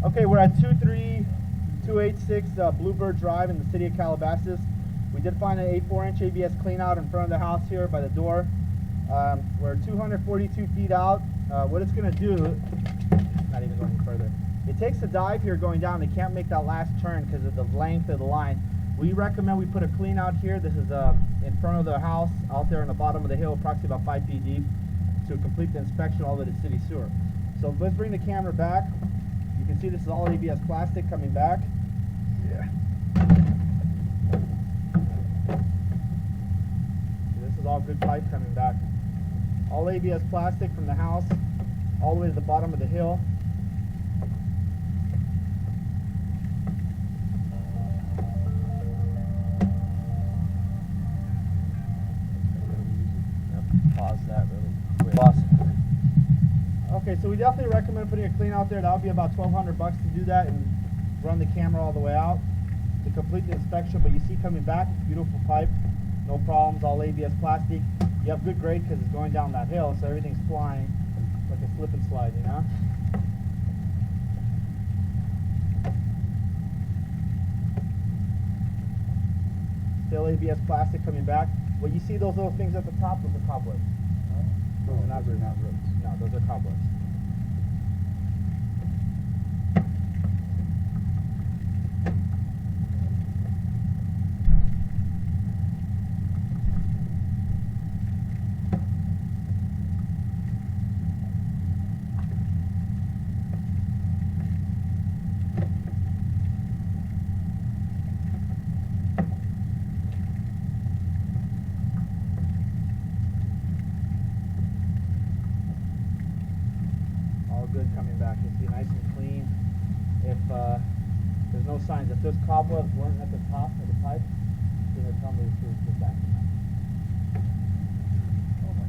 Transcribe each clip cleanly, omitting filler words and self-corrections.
Okay, we're at 23286 Bluebird Drive in the city of Calabasas. We did find an 8.4-inch ABS cleanout in front of the house here by the door. We're 242 feet out. What it's going to do, not even going further, it takes a dive here going down. They can't make that last turn because of the length of the line. We recommend we put a cleanout here. This is in front of the house, out there on the bottom of the hill, approximately about 5 feet deep, to complete the inspection all the way to city sewer. So let's bring the camera back. You can see this is all ABS plastic coming back. Yeah. This is all good pipe coming back. All ABS plastic from the house all the way to the bottom of the hill. Pause that really quick. Okay, so we definitely recommend putting a clean out there. That'll be about $1,200 to do that and run the camera all the way out to complete the inspection. But you see coming back, beautiful pipe, no problems, all ABS plastic. You have good grade because it's going down that hill, so everything's flying like a slip and slide, you know? Still ABS plastic coming back. Well, you see those little things at the top? Those are cobwebs. Those are not roots. No, those are cobwebs. Good coming back. You see nice and clean. If there's no signs, if those cobwebs weren't at the top of the pipe, then they'll tell me to get back. Oh my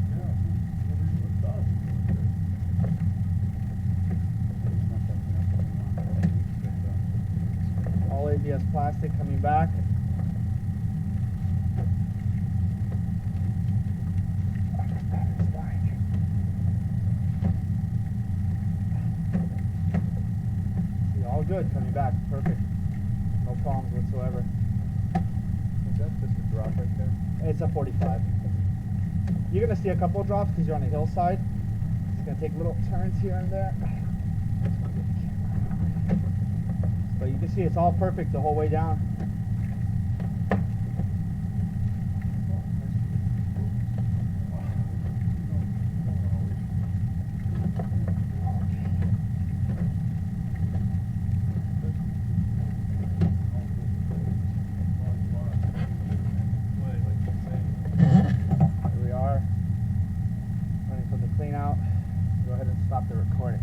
God. All ABS plastic coming back. All good coming back, perfect. No problems whatsoever. Is that just a drop right there? It's a 45. You're going to see a couple of drops because you're on the hillside. It's going to take little turns here and there. But you can see it's all perfect the whole way down. Clean out. Go ahead and stop the recording.